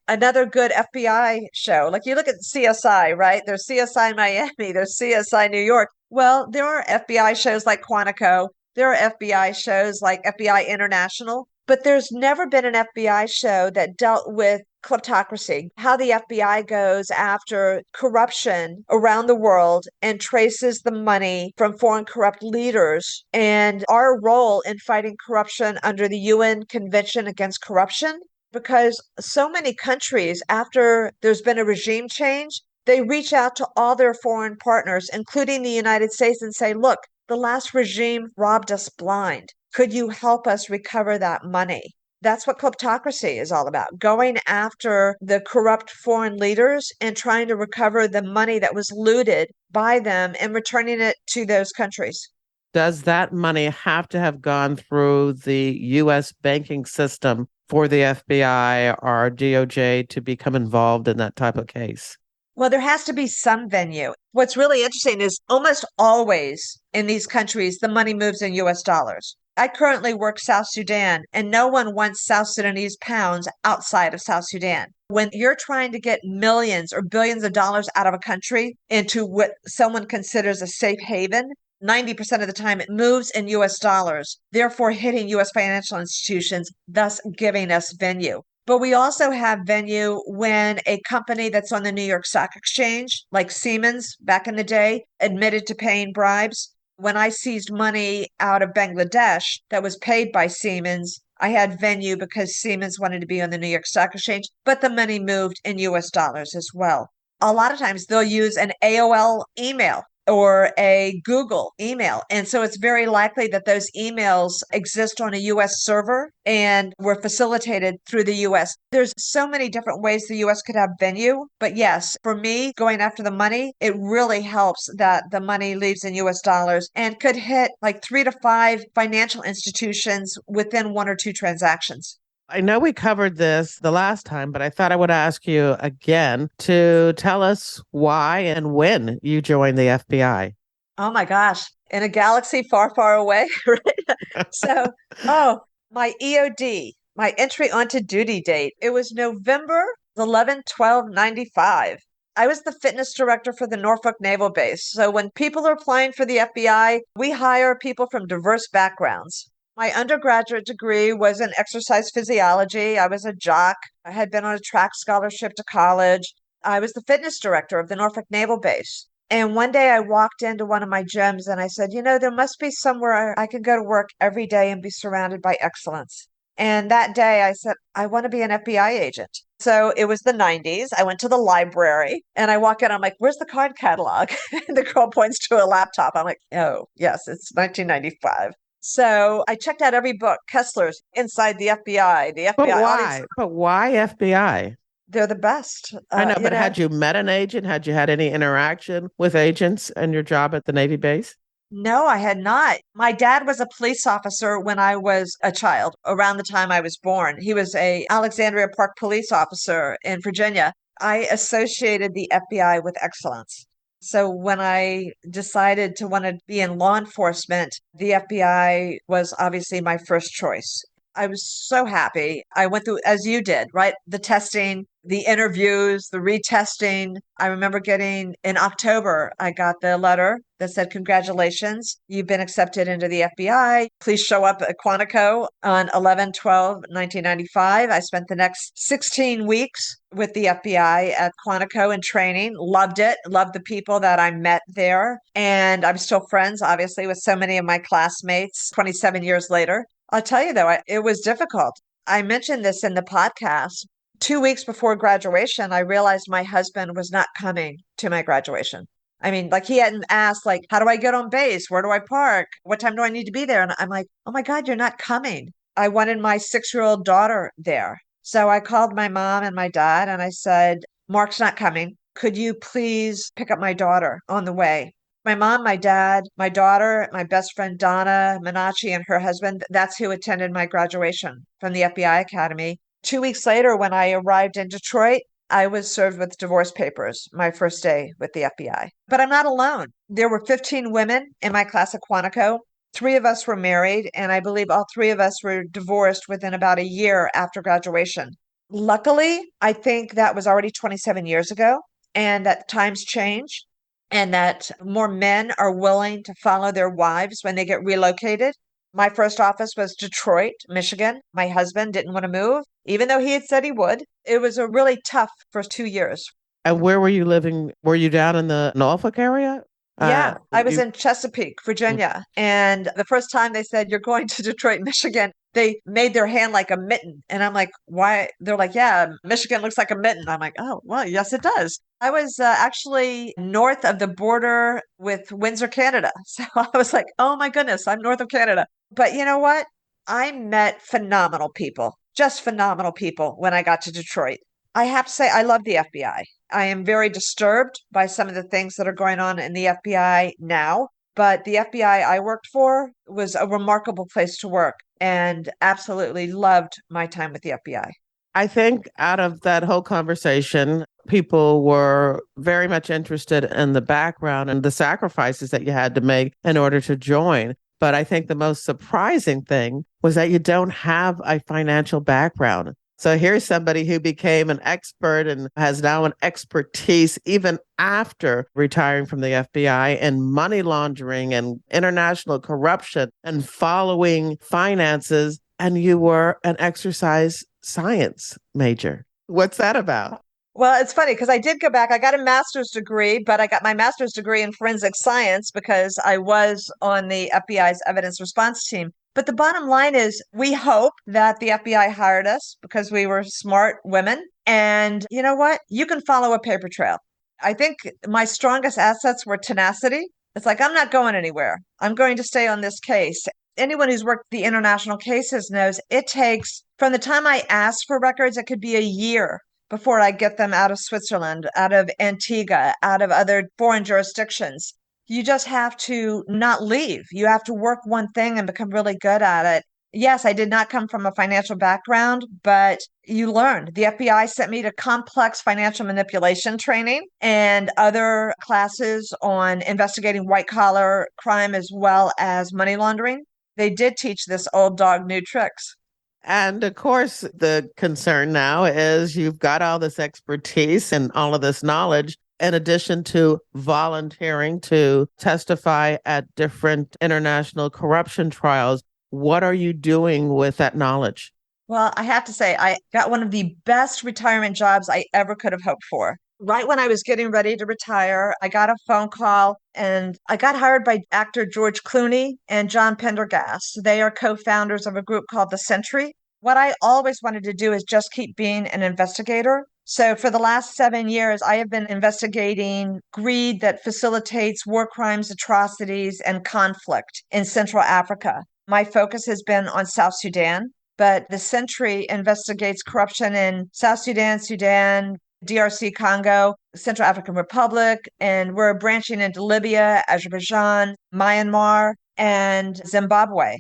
another good FBI show. Like you look at CSI, right? There's CSI Miami, there's CSI New York. Well, there are FBI shows like Quantico. There are FBI shows like FBI International, but there's never been an FBI show that dealt with kleptocracy, how the FBI goes after corruption around the world and traces the money from foreign corrupt leaders, and our role in fighting corruption under the UN Convention Against Corruption. Because so many countries, after there's been a regime change, they reach out to all their foreign partners, including the United States, and say, look, the last regime robbed us blind. Could you help us recover that money? That's what kleptocracy is all about, going after the corrupt foreign leaders and trying to recover the money that was looted by them and returning it to those countries. Does that money have to have gone through the U.S. banking system for the FBI or DOJ to become involved in that type of case? Well, there has to be some venue. What's really interesting is almost always in these countries, the money moves in US dollars. I currently work South Sudan, and no one wants South Sudanese pounds outside of South Sudan. When you're trying to get millions or billions of dollars out of a country into what someone considers a safe haven, 90% of the time it moves in US dollars, therefore hitting US financial institutions, thus giving us venue. But we also have venue when a company that's on the New York Stock Exchange, like Siemens back in the day, admitted to paying bribes. When I seized money out of Bangladesh that was paid by Siemens, I had venue because Siemens wanted to be on the New York Stock Exchange, but the money moved in US dollars as well. A lot of times they'll use an AOL email or a Google email. And so it's very likely that those emails exist on a US server and were facilitated through the US. There's so many different ways the US could have venue. But yes, for me, going after the money, it really helps that the money leaves in US dollars and could hit like 3 to 5 financial institutions within 1 or 2 transactions. I know we covered this the last time, but I thought I would ask you again to tell us why and when you joined the FBI. Oh my gosh, in a galaxy far, far away, right? So, oh, my EOD, my entry onto duty date, it was November 11, 95. I was the fitness director for the Norfolk Naval Base. So when people are applying for the FBI, we hire people from diverse backgrounds. My undergraduate degree was in exercise physiology. I was a jock. I had been on a track scholarship to college. I was the fitness director of the Norfolk Naval Base. And one day I walked into one of my gyms and I said, there must be somewhere I can go to work every day and be surrounded by excellence. And that day I said, I want to be an FBI agent. So it was the 90s. I went to the library and I walk in. I'm like, where's the card catalog? And the girl points to a laptop. I'm like, oh, yes, it's 1995. So I checked out every book, Kessler's Inside the But FBI, all these, why? But why FBI? they're the best. I know, but had you met an agent? Had you had any interaction with agents in your job at the Navy base? No, I had not. My dad was a police officer when I was a child, around the time I was born. He was a Alexandria Park police officer in Virginia. I associated the FBI with excellence. So when I decided to want to be in law enforcement, the FBI was obviously my first choice. I was so happy. I went through, as you did, right? The testing, the interviews, the retesting. I remember getting in October, I got the letter that said, congratulations, you've been accepted into the FBI. Please show up at Quantico on 11/12/1995. I spent the next 16 weeks with the FBI at Quantico in training. Loved it. Loved the people that I met there. And I'm still friends, obviously, with so many of my classmates 27 years later. I'll tell you though, it was difficult. I mentioned this in the podcast. 2 weeks before graduation, I realized my husband was not coming to my graduation. I mean, like he hadn't asked, like, how do I get on base? Where do I park? What time do I need to be there? And I'm like, oh my God, you're not coming. I wanted my 6-year-old daughter there. So I called my mom and my dad and I said, Mark's not coming. Could you please pick up my daughter on the way? My mom, my dad, my daughter, my best friend Donna Minacci and her husband, that's who attended my graduation from the FBI Academy. 2 weeks later, when I arrived in Detroit, I was served with divorce papers my first day with the FBI. But I'm not alone. There were 15 women in my class at Quantico. 3 of us were married, and I believe all 3 of us were divorced within about a year after graduation. Luckily, I think that was already 27 years ago, and that times change and that more men are willing to follow their wives when they get relocated. My first office was Detroit, Michigan. My husband didn't want to move, even though he had said he would. It was a really tough first 2 years. And where were you living? Were you down in the Norfolk area? Yeah, I was You in Chesapeake, Virginia. And the first time they said, you're going to Detroit, Michigan, they made their hand like a mitten. And I'm like, why? They're like, yeah, Michigan looks like a mitten. I'm like, oh, well, yes, it does. I was actually north of the border with Windsor, Canada. So I was like, oh my goodness, I'm north of Canada. But you know what? I met phenomenal people, just phenomenal people when I got to Detroit. I have to say, I love the FBI. I am very disturbed by some of the things that are going on in the FBI now, but the FBI I worked for was a remarkable place to work and absolutely loved my time with the FBI. I think out of that whole conversation, people were very much interested in the background and the sacrifices that you had to make in order to join. But I think the most surprising thing was that you don't have a financial background. So here's somebody who became an expert and has now an expertise even after retiring from the FBI in money laundering and international corruption and following finances. And you were an exercise science major. What's that about? Well, it's funny because I did go back. I got a master's degree, but I got my master's degree in forensic science because I was on the FBI's evidence response team. But the bottom line is, we hope that the FBI hired us because we were smart women. And you know what? You can follow a paper trail. I think my strongest assets were tenacity. It's like, I'm not going anywhere. I'm going to stay on this case. Anyone who's worked the international cases knows it takes, from the time I ask for records, it could be a year before I get them out of Switzerland, out of Antigua, out of other foreign jurisdictions. You just have to not leave. You have to work one thing and become really good at it. Yes, I did not come from a financial background, but you learned. The FBI sent me to complex financial manipulation training and other classes on investigating white collar crime as well as money laundering. They did teach this old dog new tricks. And of course, the concern now is you've got all this expertise and all of this knowledge, in addition to volunteering to testify at different international corruption trials. What are you doing with that knowledge? Well, I have to say, I got one of the best retirement jobs I ever could have hoped for. Right when I was getting ready to retire, I got a phone call and I got hired by actor George Clooney and John Pendergast. They are co founders of a group called The Sentry. What I always wanted to do is just keep being an investigator. So for the last 7 years, I have been investigating greed that facilitates war crimes, atrocities, and conflict in Central Africa. My focus has been on South Sudan, but the Sentry investigates corruption in South Sudan, Sudan, DRC Congo, Central African Republic, and we're branching into Libya, Azerbaijan, Myanmar, and Zimbabwe.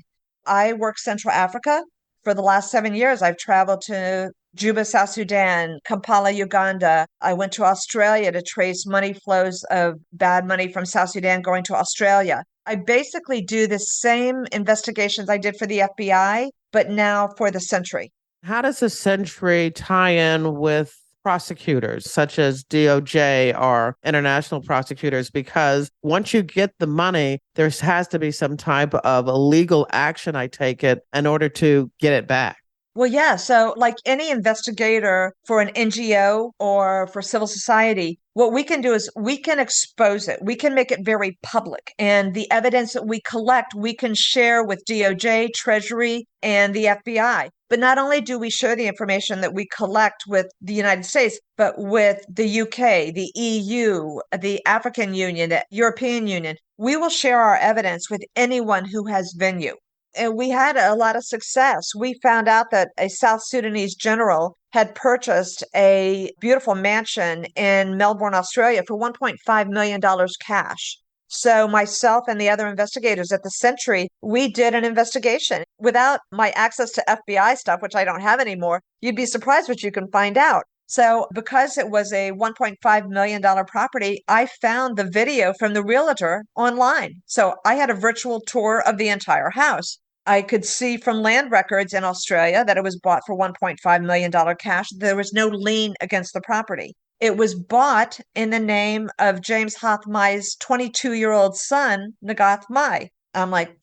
I work Central Africa. For the last 7 years, I've traveled to Juba, South Sudan, Kampala, Uganda. I went to Australia to trace money flows of bad money from South Sudan going to Australia. I basically do the same investigations I did for the FBI, but now for the Sentry. How does the Century tie in with prosecutors such as DOJ or international prosecutors? Because once you get the money, there has to be some type of legal action, I take it, in order to get it back. Well, yeah. So, like any investigator for an NGO or for civil society, what we can do is we can expose it. We can make it very public. And the evidence that we collect, we can share with DOJ, Treasury, and the FBI. But not only do we share the information that we collect with the United States, but with the UK, the EU, the African Union, the European Union, we will share our evidence with anyone who has venue. And we had a lot of success. We found out that a South Sudanese general had purchased a beautiful mansion in Melbourne, Australia for $1.5 million cash. So myself and the other investigators at the Sentry, we did an investigation. Without my access to FBI stuff, which I don't have anymore, you'd be surprised what you can find out. So because it was a $1.5 million property, I found the video from the realtor online. So I had a virtual tour of the entire house. I could see from land records in Australia that it was bought for $1.5 million cash. There was no lien against the property. It was bought in the name of James Hothmai's 22-year-old son, Nagath Mai. I'm like,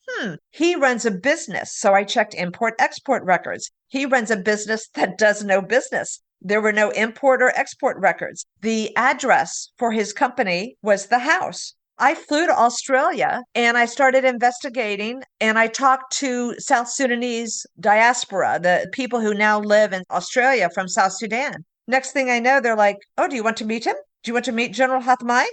he runs a business. So I checked import export records. He runs a business that does no business. There were no import or export records. The address for his company was the house. I flew to Australia and I started investigating and I talked to South Sudanese diaspora, the people who now live in Australia from South Sudan. Next thing I know, they're like, oh, do you want to meet him? Do you want to meet General Hathmai?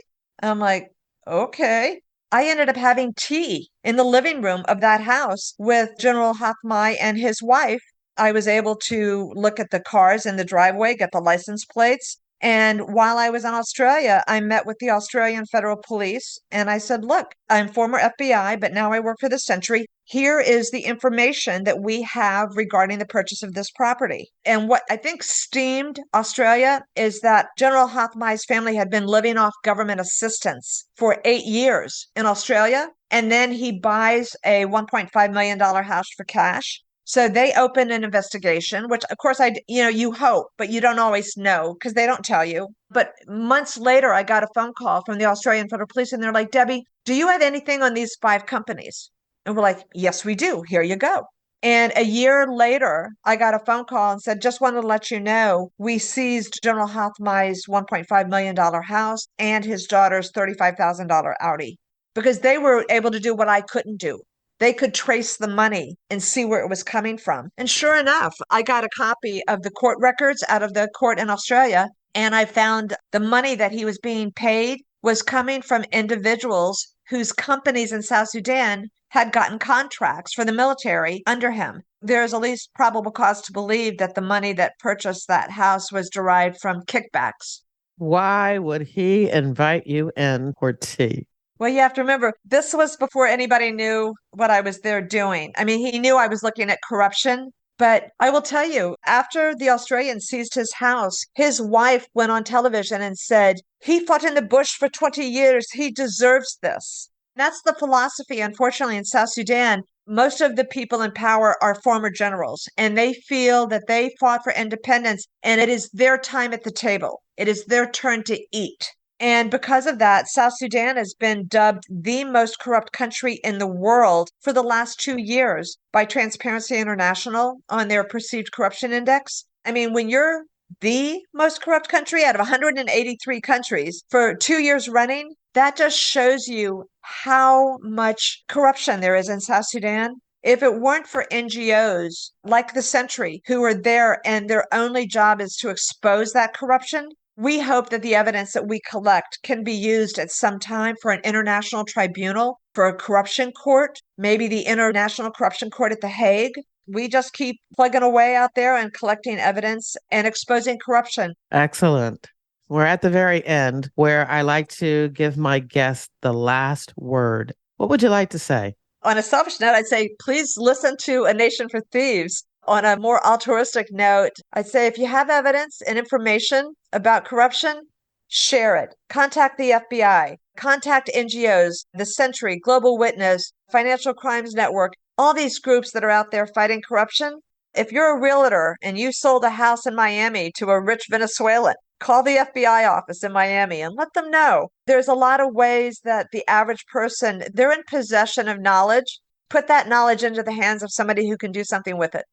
I'm like, okay. I ended up having tea in the living room of that house with General Hathmai and his wife. I was able to look at the cars in the driveway, get the license plates. And while I was in Australia, I met with the Australian Federal Police and I said, look, I'm former FBI, but now I work for the Sentry. Here is the information that we have regarding the purchase of this property. And what I think steamed Australia is that General Hothmei's family had been living off government assistance for 8 years in Australia. And then he buys a $1.5 million house for cash. So they opened an investigation, which of course you hope, but you don't always know because they don't tell you. But months later, I got a phone call from the Australian Federal Police and they're like, Debbie, do you have anything on these 5 companies? And we're like, yes, we do. Here you go. And a year later, I got a phone call and said, just wanted to let you know, we seized General Hothmei's $1.5 million house and his daughter's $35,000 Audi because they were able to do what I couldn't do. They could trace the money and see where it was coming from. And sure enough, I got a copy of the court records out of the court in Australia, and I found the money that he was being paid was coming from individuals whose companies in South Sudan had gotten contracts for the military under him. There's at least probable cause to believe that the money that purchased that house was derived from kickbacks. Why would he invite you in for tea? Well, you have to remember, this was before anybody knew what I was there doing. I mean, he knew I was looking at corruption. But I will tell you, after the Australians seized his house, his wife went on television and said, he fought in the bush for 20 years. He deserves this. That's the philosophy, unfortunately, in South Sudan. Most of the people in power are former generals, and they feel that they fought for independence, and it is their time at the table. It is their turn to eat. And because of that, South Sudan has been dubbed the most corrupt country in the world for the last 2 years by Transparency International on their perceived corruption index. I mean, when you're the most corrupt country out of 183 countries for 2 years running, that just shows you how much corruption there is in South Sudan. If it weren't for NGOs like the Sentry, who are there and their only job is to expose that corruption, we hope that the evidence that we collect can be used at some time for an international tribunal, for a corruption court, maybe the International Corruption Court at The Hague. We just keep plugging away out there and collecting evidence and exposing corruption. Excellent. We're at the very end where I like to give my guests the last word. What would you like to say? On a selfish note, I'd say, please listen to A Nation for Thieves. On a more altruistic note, I'd say if you have evidence and information about corruption, share it. Contact the FBI, contact NGOs, the Sentry, Global Witness, Financial Crimes Network, all these groups that are out there fighting corruption. If you're a realtor and you sold a house in Miami to a rich Venezuelan, call the FBI office in Miami and let them know. There's a lot of ways that the average person, they're in possession of knowledge. Put that knowledge into the hands of somebody who can do something with it.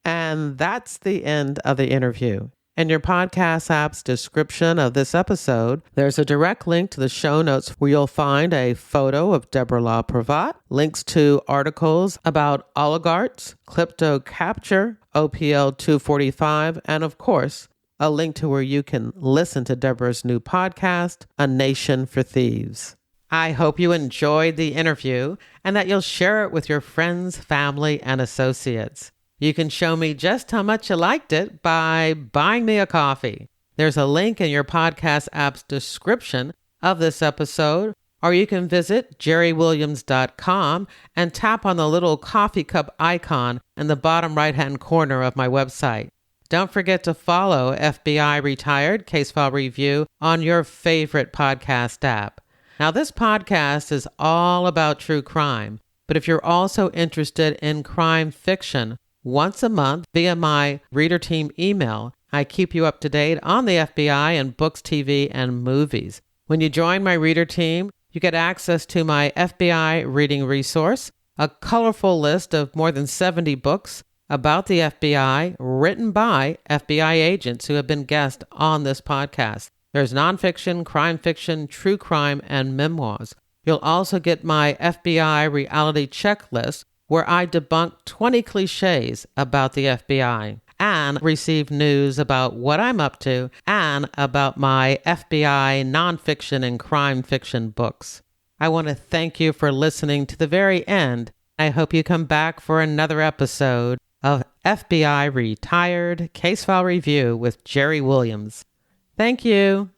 And that's the end of the interview. In your podcast app's description of this episode, there's a direct link to the show notes where you'll find a photo of Debra LaPrevotte, links to articles about oligarchs, Kleptocrats, OPL 245, and of course, a link to where you can listen to Debra's new podcast, A Nation for Thieves. I hope you enjoyed the interview and that you'll share it with your friends, family, and associates. You can show me just how much you liked it by buying me a coffee. There's a link in your podcast app's description of this episode, or you can visit jerrywilliams.com and tap on the little coffee cup icon in the bottom right-hand corner of my website. Don't forget to follow FBI Retired Case File Review on your favorite podcast app. Now, this podcast is all about true crime, but if you're also interested in crime fiction, once a month via my reader team email, I keep you up to date on the FBI and books, TV, and movies. When you join my reader team, you get access to my FBI reading resource, a colorful list of more than 70 books about the FBI written by FBI agents who have been guests on this podcast. There's nonfiction, crime fiction, true crime, and memoirs. You'll also get my FBI reality checklist, where I debunk 20 cliches about the FBI and receive news about what I'm up to and about my FBI nonfiction and crime fiction books. I want to thank you for listening to the very end. I hope you come back for another episode of FBI Retired Case File Review with Jerry Williams. Thank you.